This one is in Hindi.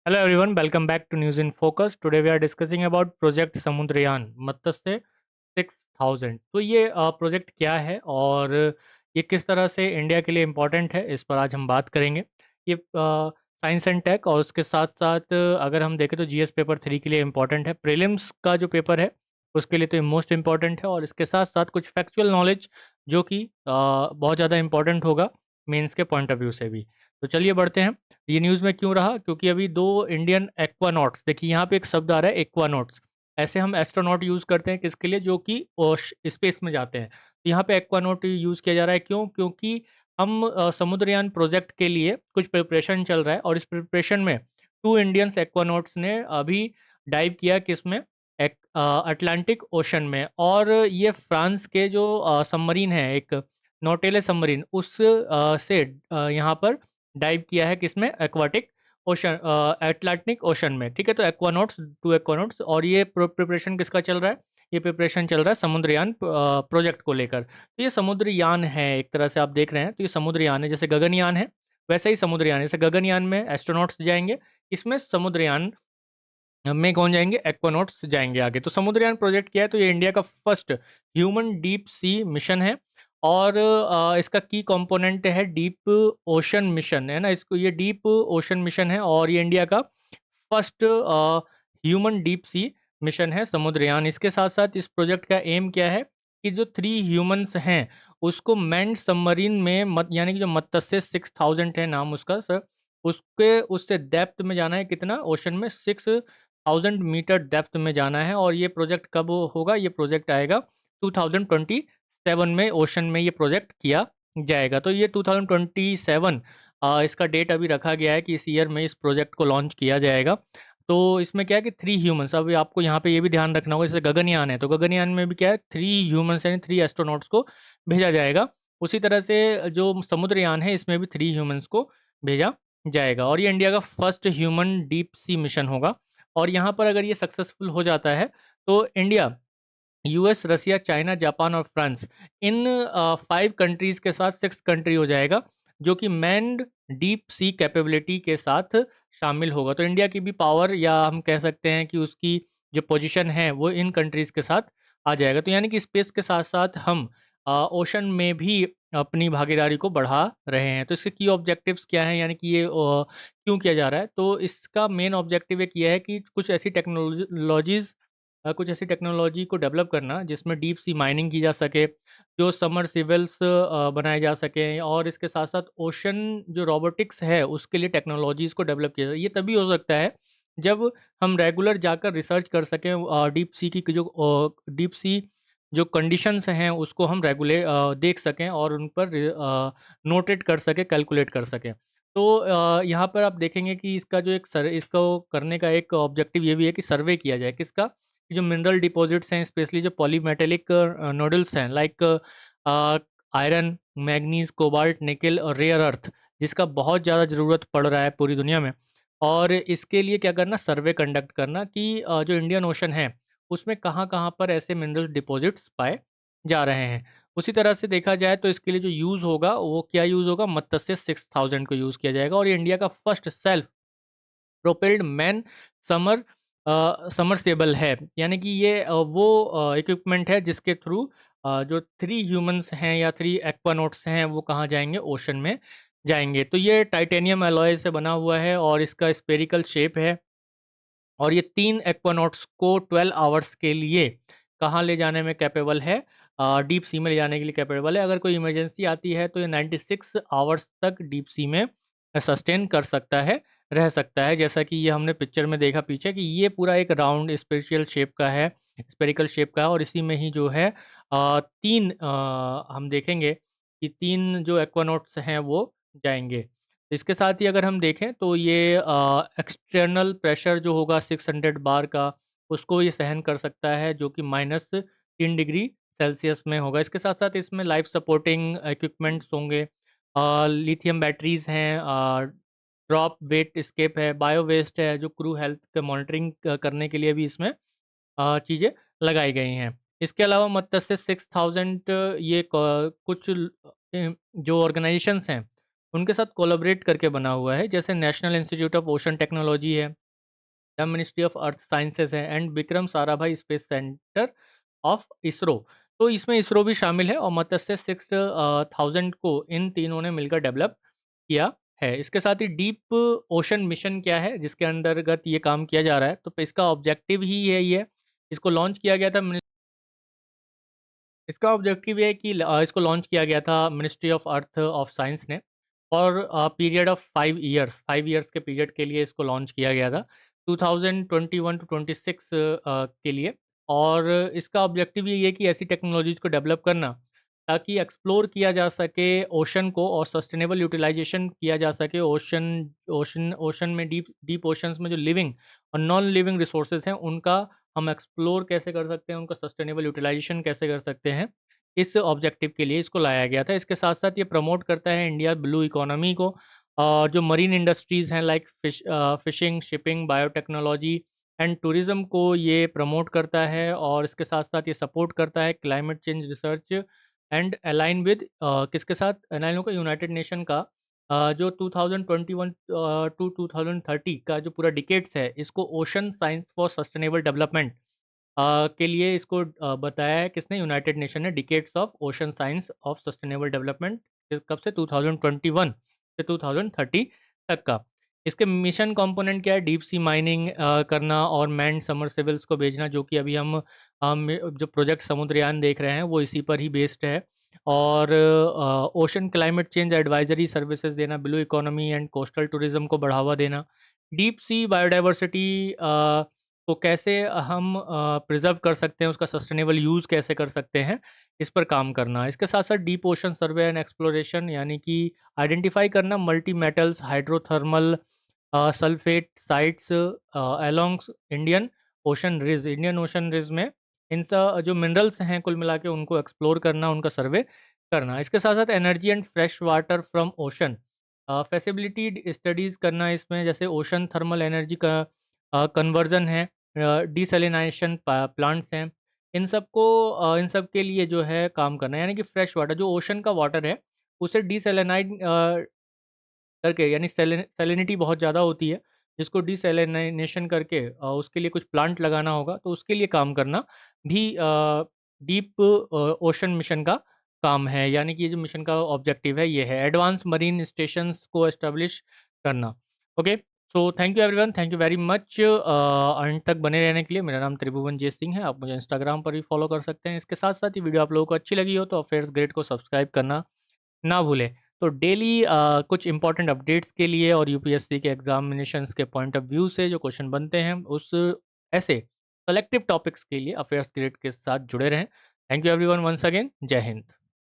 Hello everyone, welcome back to News in Focus. Today we are discussing about Project Samudrayan मत्स्य 6000। तो ये प्रोजेक्ट क्या है और ये किस तरह से इंडिया के लिए इम्पोर्टेंट है, इस पर आज हम बात करेंगे। ये साइंस एंड टेक और उसके साथ साथ अगर हम देखें तो जीएस पेपर 3 के लिए इम्पोर्टेंट है। प्रीलिम्स का जो पेपर है उसके लिए तो मोस्ट इम्पॉर्टेंट है और इसके साथ साथ कुछ फैक्चुअल नॉलेज जो कि बहुत ज़्यादा इम्पोर्टेंट होगा मेंस के पॉइंट ऑफ व्यू से भी। तो चलिए बढ़ते हैं। ये न्यूज़ में क्यों रहा, क्योंकि अभी दो इंडियन एक्वानॉट्स, देखिए यहाँ पे एक शब्द आ रहा है एक्वानॉट्स। ऐसे हम एस्ट्रोनॉट यूज़ करते हैं किसके लिए, जो कि स्पेस में जाते हैं। तो यहाँ पे एक्वानॉट यूज़ किया जा रहा है, क्यों? क्योंकि हम समुद्रयान प्रोजेक्ट के लिए कुछ प्रिपरेशन चल रहा है और इस प्रिपरेशन में टू इंडियंस एक्वानॉट्स ने अभी डाइव किया किसमें, अटलांटिक ओशन में। और ये फ्रांस के जो सबमरीन है, एक नौटेले सबमरीन, उस से यहाँ पर डाइव किया है किसमें, एक्वाटिक ओशन, अटलांटिक ओशन में। ठीक है, तो एक्वानॉट्स, टू एक्वानॉट्स। और ये प्रिपरेशन किसका चल रहा है? ये प्रिपरेशन चल रहा है समुद्रयान प्रोजेक्ट को लेकर। तो ये समुद्रयान है, एक तरह से आप देख रहे हैं तो ये समुद्रयान है। जैसे गगनयान है वैसे ही समुद्रयान है। जैसे गगनयान में एस्ट्रोनॉट्स जाएंगे, इसमें समुद्रयान में कौन जाएंगे, एक्वानॉट्स जाएंगे आगे। तो समुद्रयान प्रोजेक्ट क्या है, तो ये इंडिया का first human deep sea mission है। और इसका की कंपोनेंट है डीप ओशन मिशन, है ना। इसको ये डीप ओशन मिशन है और ये इंडिया का first human deep sea mission है समुद्रयान। इसके साथ साथ इस प्रोजेक्ट का एम क्या है कि जो 3 ह्यूमंस हैं उसको मैन्ड सबमरीन में यानी कि जो मत्स्य 6000 है नाम उसका सर, उसके उससे डेप्थ में जाना है। कितना? ओशन में 6000 मीटर डेप्थ में जाना है। और ये प्रोजेक्ट कब होगा? ये प्रोजेक्ट आएगा 2027 में, ओशन में ये प्रोजेक्ट किया जाएगा। तो ये 2027 इसका डेट अभी रखा गया है कि इस ईयर में इस प्रोजेक्ट को लॉन्च किया जाएगा। तो इसमें क्या है कि 3 ह्यूमंस, अभी आपको यहाँ पे ये भी ध्यान रखना होगा, जैसे गगनयान है तो गगनयान में भी क्या है, 3 ह्यूमंस यानी 3 एस्ट्रोनॉट्स को भेजा जाएगा। उसी तरह से जो समुद्रयान है इसमें भी 3 ह्यूमंस को भेजा जाएगा। और ये इंडिया का first human deep sea mission होगा। और यहाँ पर अगर ये सक्सेसफुल हो जाता है तो इंडिया यूएस, रसिया, चाइना, जापान और फ्रांस, इन 5 कंट्रीज के साथ 6 कंट्री हो जाएगा जो कि मैन्ड डीप सी कैपेबिलिटी के साथ शामिल होगा। तो इंडिया की भी पावर, या हम कह सकते हैं कि उसकी जो पोजीशन है वो इन कंट्रीज के साथ आ जाएगा। तो यानी कि स्पेस के साथ साथ हम ओशन में भी अपनी भागीदारी को बढ़ा रहे हैं। तो इसके की ऑब्जेक्टिव्स क्या हैं, यानी कि ये क्यों किया जा रहा है? तो इसका मेन ऑब्जेक्टिव एक ये है कि कुछ ऐसी टेक्नोलॉजी को डेवलप करना जिसमें डीप सी माइनिंग की जा सके, जो सबमर्सिबल्स बनाए जा सकें, और इसके साथ साथ ओशन जो रोबोटिक्स है उसके लिए टेक्नोलॉजीज़ को डेवलप किया जाए। ये तभी हो सकता है जब हम रेगुलर जाकर रिसर्च कर सकें डीप सी की जो डीप सी जो कंडीशंस हैं उसको हम देख सकें और उन पर नोटेट कर सकें, कैलकुलेट कर सकें। तो यहाँ पर आप देखेंगे कि इसका जो एक इसको करने का एक ऑब्जेक्टिव ये भी है कि सर्वे किया जाए किसका, जो मिनरल डिपॉजिट्स हैं, स्पेशली जो पॉलीमेटेलिक नोडल्स हैं, like iron, manganese, cobalt, nickel और रेयर अर्थ, जिसका बहुत ज़्यादा ज़रूरत पड़ रहा है पूरी दुनिया में। और इसके लिए क्या करना, सर्वे कंडक्ट करना कि जो इंडियन ओशन है उसमें कहाँ कहाँ पर ऐसे मिनरल डिपॉजिट्स पाए जा रहे हैं। उसी तरह से देखा जाए तो इसके लिए जो यूज़ होगा वो क्या यूज़ होगा, मत्स्य 6000 को यूज़ किया जाएगा। और ये इंडिया का first self propelled man summer submersible है। यानी कि ये वो इक्विपमेंट है जिसके थ्रू जो 3 ह्यूमंस हैं या 3 एक्वानॉट्स हैं वो कहाँ जाएंगे, ओशन में जाएंगे। तो ये टाइटेनियम एलॉय से बना हुआ है और इसका स्पेरिकल शेप है। और ये 3 एक्वानॉट्स को 12 आवर्स के लिए कहाँ ले जाने में कैपेबल है, डीप सी में ले जाने के लिए कैपेबल है। अगर कोई इमरजेंसी आती है तो ये 96 आवर्स तक डीप सी में सस्टेन कर सकता है, रह सकता है। जैसा कि ये हमने पिक्चर में देखा पीछे कि ये पूरा एक राउंड स्पेरिकल शेप का है, स्पेरिकल शेप का है। और इसी में ही जो है 3 हम देखेंगे कि 3 जो एक्वानॉट्स हैं वो जाएंगे। इसके साथ ही अगर हम देखें तो ये एक्सटर्नल प्रेशर जो होगा 600 बार का, उसको ये सहन कर सकता है, जो कि -3 डिग्री सेल्सियस में होगा। इसके साथ साथ इसमें लाइफ सपोर्टिंग इक्विपमेंट्स होंगे, लिथियम बैटरीज हैं, ड्रॉप वेट स्केप है, बायो वेस्ट है, जो क्रू हेल्थ का मॉनिटरिंग करने के लिए भी इसमें चीज़ें लगाई गई हैं। इसके अलावा मत्स्य 6000 ये कुछ जो ऑर्गेनाइजेशंस हैं उनके साथ कोलैबोरेट करके बना हुआ है, जैसे national institute of ocean technology है, the ministry of earth sciences है and Vikram Sarabhai space centre of ISRO. तो इसमें इसरो भी शामिल है और मत्स्य 6000 को इन तीनों ने मिलकर डेवलप किया है। इसके साथ ही डीप ओशन मिशन क्या है जिसके अंतर्गत ये काम किया जा रहा है, तो इसका ऑब्जेक्टिव ही है ये, इसको लॉन्च किया गया था इसका ऑब्जेक्टिव ये है कि इसको लॉन्च किया गया था ministry of earth of science ने और पीरियड ऑफ 5 इयर्स के पीरियड के लिए इसको लॉन्च किया गया था 2021 टू 26 के लिए। और इसका ऑब्जेक्टिव ये है कि ऐसी टेक्नोलॉजीज को डेवलप करना ताकि एक्सप्लोर किया जा सके ओशन को और सस्टेनेबल यूटिलाइजेशन किया जा सके ओशन ओशन ओशन में डीप डीप ओशंस में जो लिविंग और नॉन लिविंग रिसोर्सेज हैं उनका हम एक्सप्लोर कैसे कर सकते हैं, उनका सस्टेनेबल यूटिलाइजेशन कैसे कर सकते हैं, इस ऑब्जेक्टिव के लिए इसको लाया गया था। इसके साथ-साथ ये प्रमोट करता है इंडिया ब्लू इकोनॉमी को और जो मरीन इंडस्ट्रीज़ हैं like fishing, shipping, biotechnology and tourism को ये प्रमोट करता है और इसके साथ-साथ ये सपोर्ट करता है climate change research and align with किसके साथ अलाइन होगा यूनाइटेड नेशन का जो 2021 टू 2030 का जो पूरा डिकेड्स है, इसको ocean science for sustainable development के लिए इसको बताया है किसने, यूनाइटेड नेशन ने, decades of ocean science of sustainable development कब से 2021 से 2030 तक का। इसके मिशन कंपोनेंट क्या है, डीप सी माइनिंग करना और मैन सबमर्सिबल्स को भेजना, जो कि अभी हम जो प्रोजेक्ट समुद्रयान देख रहे हैं वो इसी पर ही बेस्ड है। और ocean climate change advisory services देना, blue economy and coastal tourism को बढ़ावा देना, डीप सी बायोडाइवर्सिटी को कैसे हम प्रिजर्व कर सकते हैं, उसका सस्टेनेबल यूज़ कैसे कर सकते हैं, इस पर काम करना। इसके साथ-साथ deep ocean survey and exploration यानी कि आइडेंटिफाई करना multi metals, hydrothermal sulphate sites along Indian ocean ridge में इन जो मिनरल्स हैं कुल मिला के उनको एक्सप्लोर करना, उनका सर्वे करना। इसके साथ-साथ energy and fresh water from ocean feasibility studies करना इसमें, जैसे ओशन थर्मल एनर्जी का कन्वर्जन है, डिसैलिनेशन प्लांट्स हैं, इन सब के लिए जो है काम करना है। यानी कि फ्रेश वाटर जो ओशन का वाटर है उसे डिसैलिनाइड करके, यानी सैलिनिटी बहुत ज़्यादा होती है जिसको डिसैलिनेशन करके उसके लिए कुछ प्लांट लगाना होगा, तो उसके लिए काम करना भी डीप ओशन मिशन का काम है। यानी कि ये जो मिशन का ऑब्जेक्टिव है ये है एडवांस मरीन स्टेशंस को एस्टेब्लिश करना। Okay, so thank you everyone, thank you very much अंत तक बने रहने के लिए। मेरा नाम त्रिभुवन जय सिंह है, आप मुझे इंस्टाग्राम पर भी फॉलो कर सकते हैं। इसके साथ साथ ही वीडियो आप लोगों को अच्छी लगी हो तो अफेयर्स ग्रेड को सब्सक्राइब करना ना भूलें। तो डेली कुछ इंपॉर्टेंट अपडेट्स के लिए और यूपीएससी के एग्जामिनेशंस के पॉइंट ऑफ व्यू से जो क्वेश्चन बनते हैं उस ऐसे सेलेक्टिव टॉपिक्स के लिए अफेयर्स ग्रेड के साथ जुड़े रहें। Thank you everyone, once again, जय हिंद।